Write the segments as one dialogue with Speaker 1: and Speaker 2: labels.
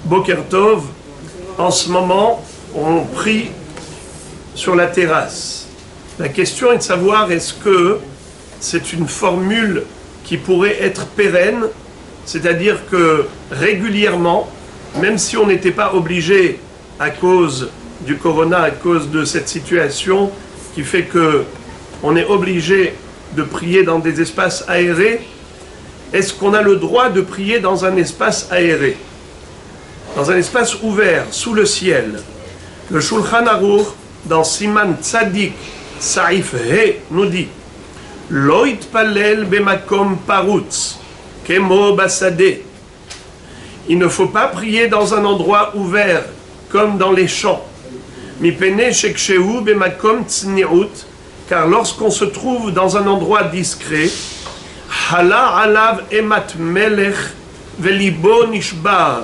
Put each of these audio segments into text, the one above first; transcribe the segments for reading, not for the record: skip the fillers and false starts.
Speaker 1: Boker Tov, en ce moment, on prie sur la terrasse. La question est de savoir est-ce que c'est une formule qui pourrait être pérenne, c'est-à-dire que régulièrement, même si on n'était pas obligé à cause du corona, à cause de cette situation qui fait que on est obligé de prier dans des espaces aérés, est-ce qu'on a le droit de prier dans un espace aéré, dans un espace ouvert, sous le ciel? Le Shulchan Aruch, dans Siman Tzadik Saif He, nous dit Lo itpalel bemakom parutz, kemo basade. Il ne faut pas prier dans un endroit ouvert, comme dans les champs. Mipene sheksheu bemakom tzniut, car lorsqu'on se trouve dans un endroit discret, hala alav emat melech velibo nishbar.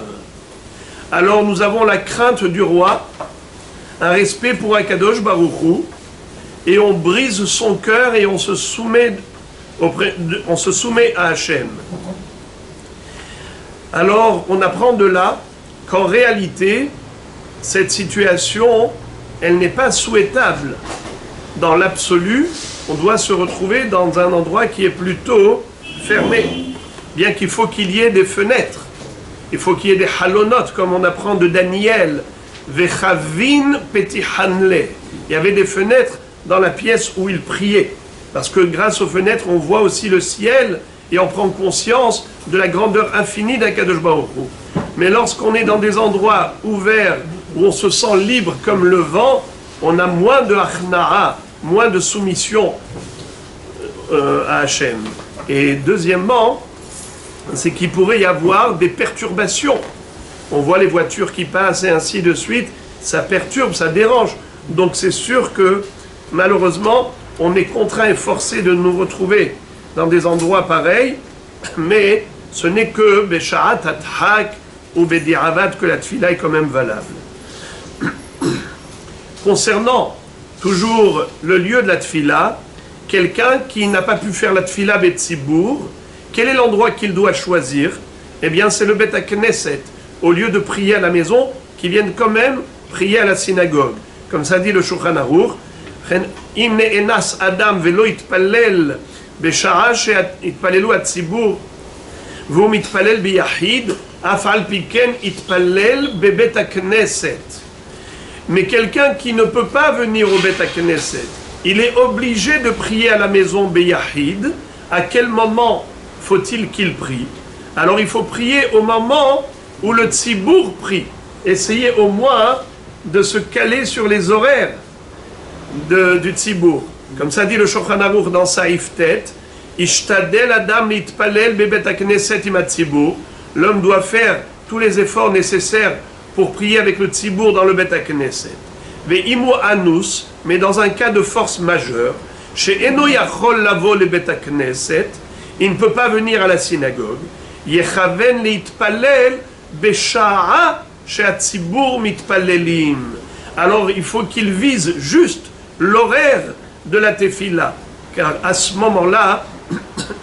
Speaker 1: Alors nous avons la crainte du roi, un respect pour Akadosh Baruch Hu, et on brise son cœur et on se soumet à Hachem. Alors on apprend de là qu'en réalité, cette situation, elle n'est pas souhaitable. Dans l'absolu, on doit se retrouver dans un endroit qui est plutôt fermé, bien qu'il faut qu'il y ait des fenêtres. Il faut qu'il y ait des halonot, comme on apprend de Daniel. Vechavin petihanle. Il y avait des fenêtres dans la pièce où il priait. Parce que grâce aux fenêtres, on voit aussi le ciel et on prend conscience de la grandeur infinie d'Akadosh Baruch Hu. Mais lorsqu'on est dans des endroits ouverts, où on se sent libre comme le vent, on a moins de achna'a, moins de soumission à Hachem. Et deuxièmement, c'est qu'il pourrait y avoir des perturbations. On voit les voitures qui passent et ainsi de suite, ça perturbe, ça dérange. Donc c'est sûr que malheureusement, on est contraint et forcé de nous retrouver dans des endroits pareils, mais ce n'est que Beshaat Athak ou Bedi'avad que la tfila est quand même valable. Concernant toujours le lieu de la tfila, quelqu'un qui n'a pas pu faire la tfila Betsibour, quel est l'endroit qu'il doit choisir? Eh bien, c'est le Bet HaKnesset, au lieu de prier à la maison, qui viennent quand même prier à la synagogue. Comme ça dit le Shulchan Aruch, Im ne'enas adam velo itpalel b'shara she'itpalelu hatzibur v'hu mitpalel biyahid af al pi ken itpalel bebet HaKnesset. Mais quelqu'un qui ne peut pas venir au Bet HaKnesset, il est obligé de prier à la maison biyahid. À quel moment faut-il qu'il prie? Alors il faut prier au moment où le tzibour prie. Essayez au moins de se caler sur les horaires du tzibour. Comme ça dit le Shulchan Aruch dans Saif Tet, Ishtadel adam litpalel bebet HaKnesset im hatzibur. L'homme doit faire tous les efforts nécessaires pour prier avec le tzibour dans le Bet HaKnesset. Ve'imu anus, mais dans un cas de force majeure, chez Eno yachol lavo le Bet HaKnesset, il ne peut pas venir à la synagogue. Yechaven litpalel besha'a she'atzibur mitpalelim. Alors il faut qu'il vise juste l'horaire de la tefila, car à ce moment-là,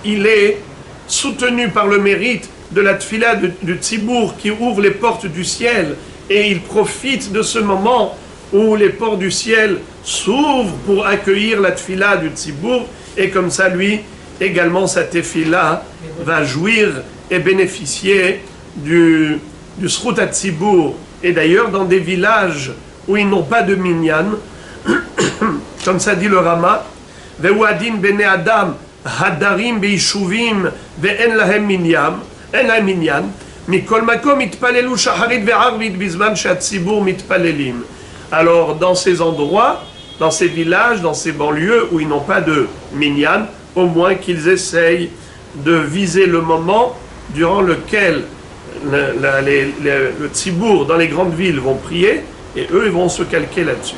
Speaker 1: il est soutenu par le mérite de la tefila du tzibour qui ouvre les portes du ciel, et il profite de ce moment où les portes du ciel s'ouvrent pour accueillir la tefila du tzibour, et comme ça lui également sa tefila va jouir et bénéficier du Srut HaTzibour. Et d'ailleurs dans des villages où ils n'ont pas de minyan, comme ça dit le Rama, Ve'uadin bene adam hadarim beishuvim ve'en lahem minyan, en lahem minyan, mikol makom itpalelu shaharit ve'arvit bizman she'hatzibur mitpalelim. Alors dans ces endroits, dans ces villages, dans ces banlieues où ils n'ont pas de minyan, au moins qu'ils essayent de viser le moment durant lequel le tzibour dans les grandes villes vont prier, et eux ils vont se calquer là-dessus.